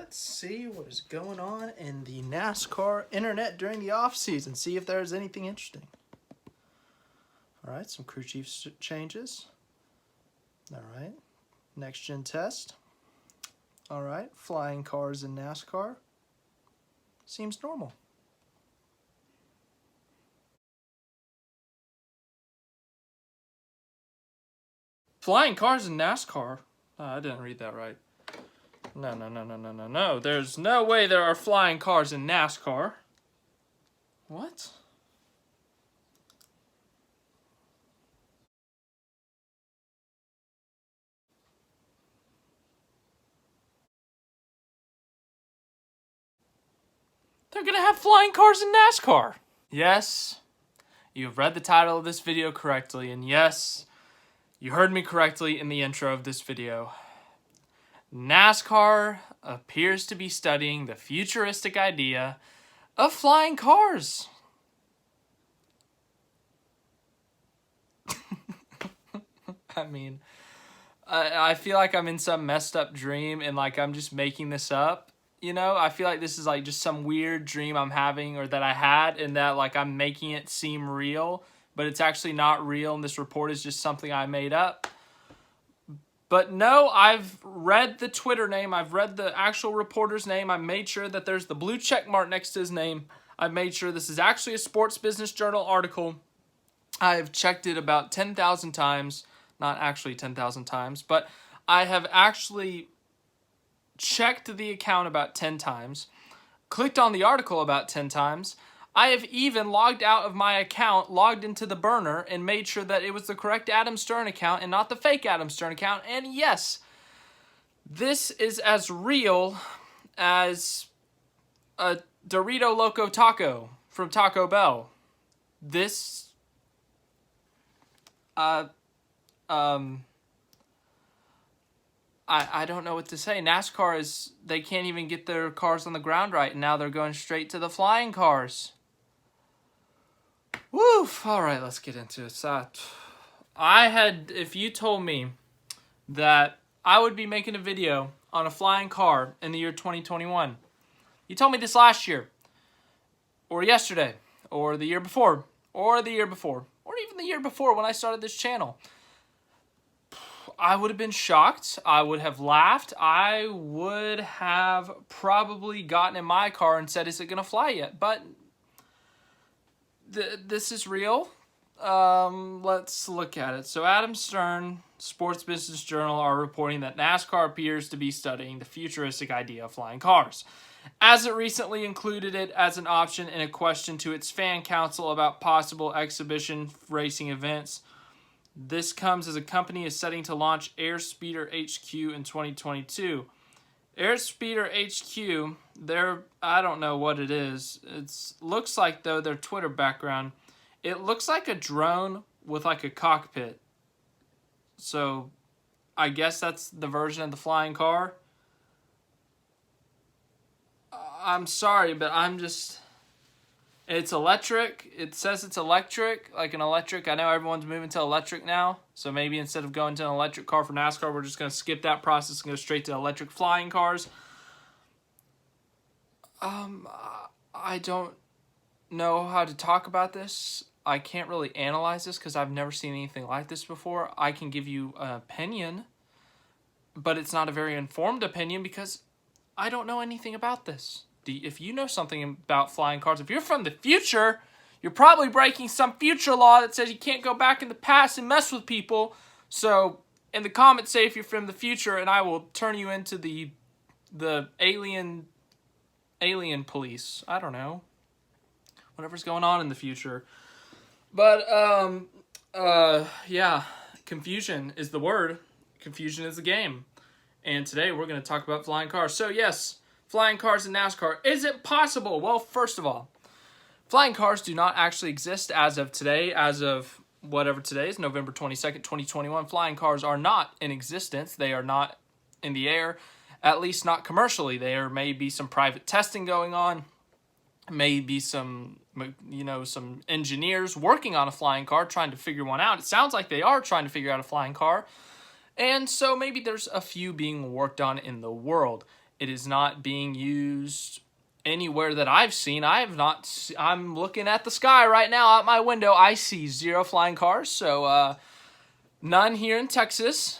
let's see what is going on in the NASCAR internet during the off season. See if there's anything interesting. All right, some crew chief changes. All right, next gen test. All right, flying cars in NASCAR. Seems normal. Flying cars in NASCAR? Oh, I didn't read that right. No. There's no way there are flying cars in NASCAR. What? They're gonna have flying cars in NASCAR. Yes, you have read the title of this video correctly, and yes, you heard me correctly in the intro of this video. NASCAR appears to be studying the futuristic idea of flying cars. I mean, I feel like I'm in some messed up dream and like I'm just making this up. You know, I feel like this is like just some weird dream I'm having or that I had, and that like I'm making it seem real, but it's actually not real, and this report is just something I made up. But no, I've read the Twitter name, I've read the actual reporter's name, I made sure that there's the blue check mark next to his name. I've made sure this is actually a Sports Business Journal article. I've checked it about 10,000 times, not actually 10,000 times, but I have actually checked the account about 10 times, clicked on the article about 10 times. I have even logged out of my account, logged into the burner, and made sure that it was the correct Adam Stern account and not the fake Adam Stern account. And yes, this is as real as a Dorito Loco Taco from Taco Bell. This, I don't know what to say. NASCAR is, they can't even get their cars on the ground right, and now they're going straight to the flying cars. Woof! All right, let's get into it. If you told me that I would be making a video on a flying car in the year 2021, you told me this last year, or yesterday, or the year before, or the year before, or even the year before when I started this channel, I would have been shocked. I would have laughed. I would have probably gotten in my car and said, is it going to fly yet? But this is real. Let's look at it. So Adam Stern, Sports Business Journal, are reporting that NASCAR appears to be studying the futuristic idea of flying cars, as it recently included it as an option in a question to its fan council about possible exhibition racing events. This comes as a company is setting to launch Airspeeder HQ in 2022. Airspeeder HQ, I don't know what it is. It looks like, though, their Twitter background, it looks like a drone with like a cockpit. So I guess that's the version of the flying car. I'm sorry, but it's electric. It says it's electric, like an electric. I know everyone's moving to electric now. So maybe instead of going to an electric car for NASCAR, we're just going to skip that process and go straight to electric flying cars. I don't know how to talk about this. I can't really analyze this because I've never seen anything like this before. I can give you an opinion, but it's not a very informed opinion because I don't know anything about this. If you know something about flying cars, if you're from the future, you're probably breaking some future law that says you can't go back in the past and mess with people. So in the comments, say if you're from the future, and I will turn you into the alien police. I don't know. Whatever's going on in the future. But yeah, confusion is the word. Confusion is the game. And today we're going to talk about flying cars. So yes, flying cars in NASCAR. Is it possible? Well, first of all, flying cars do not actually exist as of today. As of whatever today is, November 22nd, 2021. Flying cars are not in existence. They are not in the air, at least not commercially. There may be some private testing going on. Maybe some, some engineers working on a flying car trying to figure one out. It sounds like they are trying to figure out a flying car. And so maybe there's a few being worked on in the world. It is not being used anywhere that I've seen. I'm looking at the sky right now out my window. I see 0 flying cars, so none here in Texas.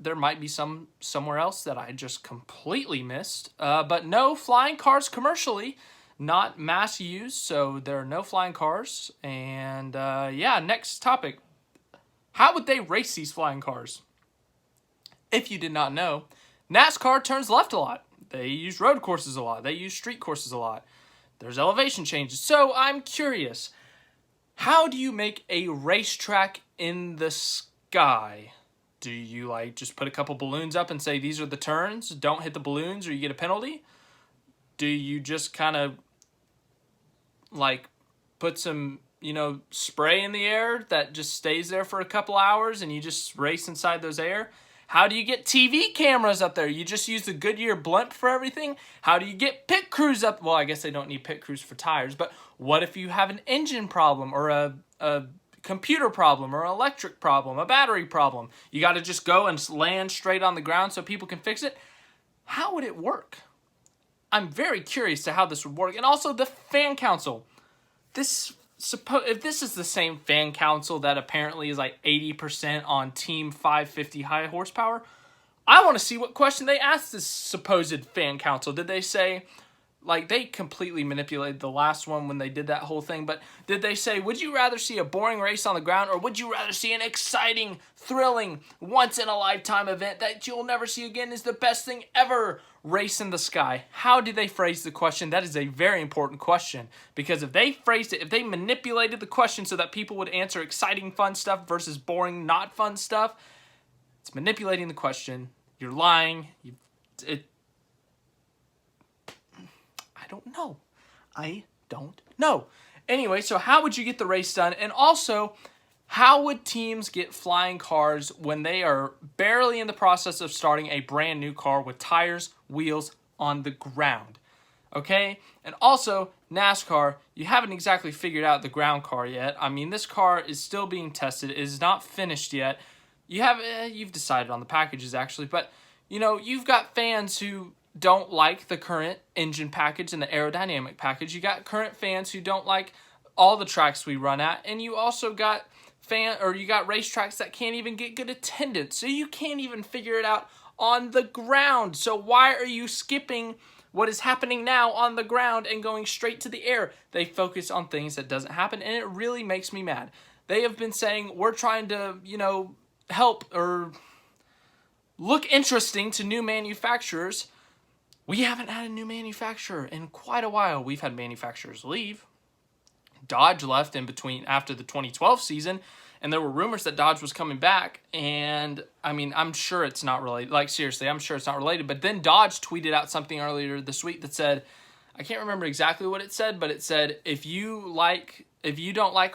There might be some somewhere else that I just completely missed. But no flying cars commercially, not mass use, so there are no flying cars. And yeah, next topic. How would they race these flying cars? If you did not know, NASCAR turns left a lot. They use road courses a lot. They use street courses a lot. There's elevation changes. So I'm curious, how do you make a racetrack in the sky? Do you like just put a couple balloons up and say these are the turns, don't hit the balloons or you get a penalty? Do you just kind of like put some, spray in the air that just stays there for a couple hours and you just race inside those air? How do you get TV cameras up there? You just use the Goodyear blimp for everything? How do you get pit crews up? Well, I guess they don't need pit crews for tires, but what if you have an engine problem or a computer problem or an electric problem, a battery problem? You got to just go and land straight on the ground so people can fix it? How would it work? I'm very curious to how this would work. And also the fan council. If this is the same fan council that apparently is like 80% on Team 550 high horsepower, I want to see what question they asked this supposed fan council. Did they say, like, they completely manipulated the last one when they did that whole thing, but did they say, would you rather see a boring race on the ground or would you rather see an exciting, thrilling, once-in-a-lifetime event that you'll never see again is the best thing ever, race in the sky? How did they phrase the question? That is a very important question, because if they phrased it, if they manipulated the question so that people would answer exciting, fun stuff versus boring, not fun stuff, it's manipulating the question. You're lying. I don't know. Anyway, so how would you get the race done? And also, how would teams get flying cars when they are barely in the process of starting a brand new car with tires, wheels on the ground? Okay? And also, NASCAR, you haven't exactly figured out the ground car yet. I mean, this car is still being tested. It is not finished yet. You've decided on the packages, actually. But, you've got fans who don't like the current engine package and the aerodynamic package. You got current fans who don't like all the tracks we run at, and you also got you got racetracks that can't even get good attendance, so you can't even figure it out on the ground. So why are you skipping what is happening now on the ground and going straight to the air? They focus on things that doesn't happen, and it really makes me mad. They have been saying we're trying to, help or look interesting to new manufacturers. We haven't had a new manufacturer in quite a while. We've had manufacturers leave. Dodge left in between after the 2012 season, and there were rumors that Dodge was coming back. And I mean, I'm sure it's not related. Like, seriously, I'm sure it's not related. But then Dodge tweeted out something earlier this week that said, I can't remember exactly what it said, but it said, if you don't like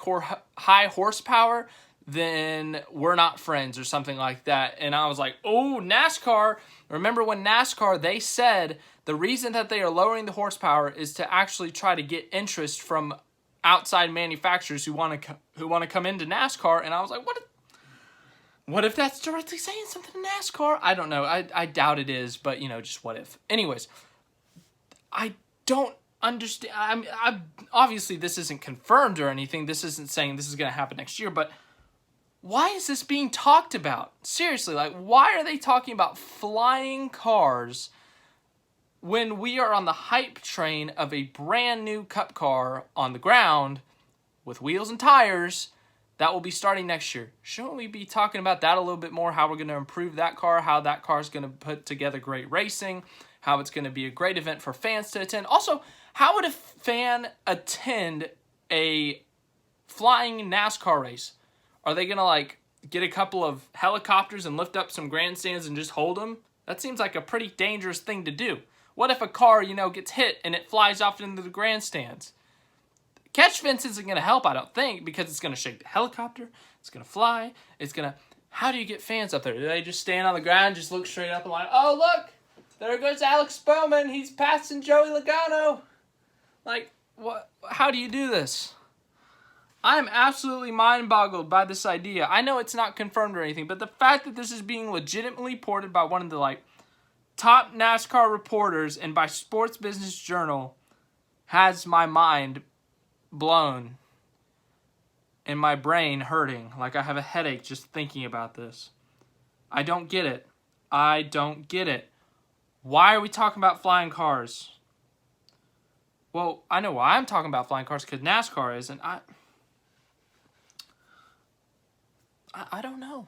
high horsepower, then we're not friends, or something like that. And I was like, oh, NASCAR. Remember when NASCAR, they said the reason that they are lowering the horsepower is to actually try to get interest from outside manufacturers who want to come into NASCAR. And I was like, what if that's directly saying something to NASCAR? I don't know. I doubt it is, but just what if. Anyways, I don't understand. I obviously this isn't confirmed or anything. This isn't saying this is going to happen next year, but why is this being talked about? Seriously, like, why are they talking about flying cars when we are on the hype train of a brand new cup car on the ground with wheels and tires that will be starting next year? Shouldn't we be talking about that a little bit more, how we're going to improve that car, how that car is going to put together great racing, how it's going to be a great event for fans to attend? Also, how would a fan attend a flying NASCAR race? Are they going to, get a couple of helicopters and lift up some grandstands and just hold them? That seems like a pretty dangerous thing to do. What if a car, gets hit and it flies off into the grandstands? Catch fence isn't going to help, I don't think, because it's going to shake the helicopter. It's going to fly. How do you get fans up there? Do they just stand on the ground, just look straight up and like, oh, look, there goes Alex Bowman. He's passing Joey Logano. What? How do you do this? I'm absolutely mind-boggled by this idea. I know it's not confirmed or anything, but the fact that this is being legitimately ported by one of the, top NASCAR reporters and by Sports Business Journal has my mind blown and my brain hurting. Like I have a headache just thinking about this. I don't get it. I don't get it. Why are we talking about flying cars? Well, I know why I'm talking about flying cars, because NASCAR is, and I don't know.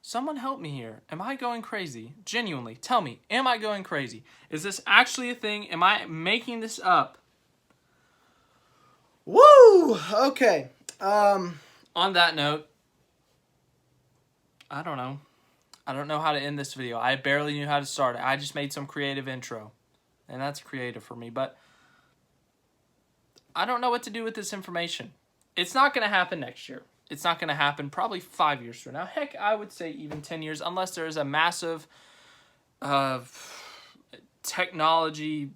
Someone help me here. Am I going crazy? Genuinely, tell me, am I going crazy? Is this actually a thing? Am I making this up? Woo! Okay. On that note, I don't know. I don't know how to end this video. I barely knew how to start it. I just made some creative intro. And that's creative for me. But I don't know what to do with this information. It's not going to happen next year. It's not going to happen probably 5 years from now. Heck, I would say even 10 years, unless there is a massive technology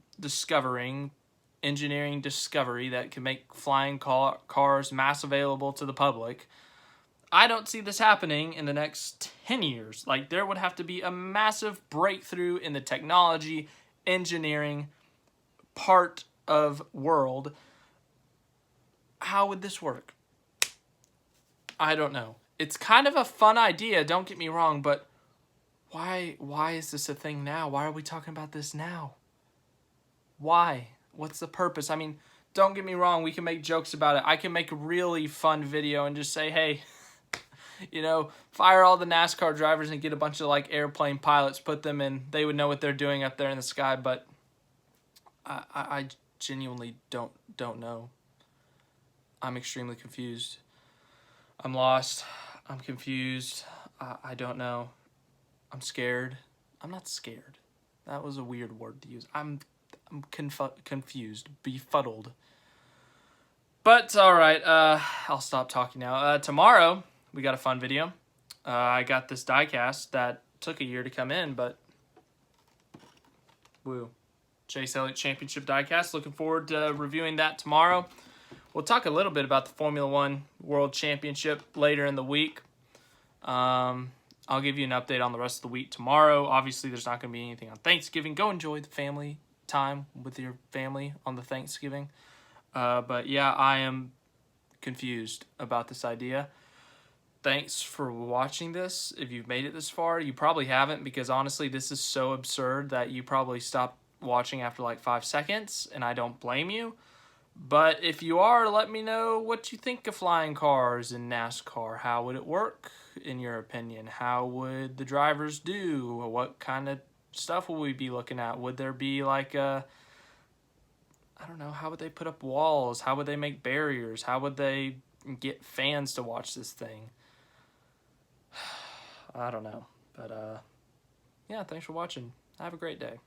engineering discovery that can make flying cars mass available to the public. I don't see this happening in the next 10 years. Like, there would have to be a massive breakthrough in the technology, engineering part of world. How would this work? I don't know. It's kind of a fun idea, don't get me wrong, but why is this a thing now? Why are we talking about this now? Why? What's the purpose? I mean, don't get me wrong, we can make jokes about it. I can make a really fun video and just say, hey, you know, fire all the NASCAR drivers and get a bunch of like airplane pilots, put them in, they would know what they're doing up there in the sky, but I genuinely don't know. I'm extremely confused. I'm lost. I'm confused. I don't know. I'm scared. I'm not scared. That was a weird word to use. I'm confused, befuddled. But all right, I'll stop talking now. Tomorrow we got a fun video. I got this diecast that took a year to come in, but woo. Chase Elliott Championship diecast. Looking forward to reviewing that tomorrow. We'll talk a little bit about the Formula One World Championship later in the week. I'll give you an update on the rest of the week tomorrow. Obviously, there's not going to be anything on Thanksgiving. Go enjoy the family time with your family on the Thanksgiving. But yeah, I am confused about this idea. Thanks for watching this. If you've made it this far, you probably haven't, because honestly, this is so absurd that you probably stopped watching after like 5 seconds, and I don't blame you. But if you are, let me know what you think of flying cars in NASCAR. How would it work, in your opinion? How would the drivers do? What kind of stuff will we be looking at? Would there be like a, I don't know, how would they put up walls? How would they make barriers? How would they get fans to watch this thing? I don't know. But yeah, thanks for watching. Have a great day.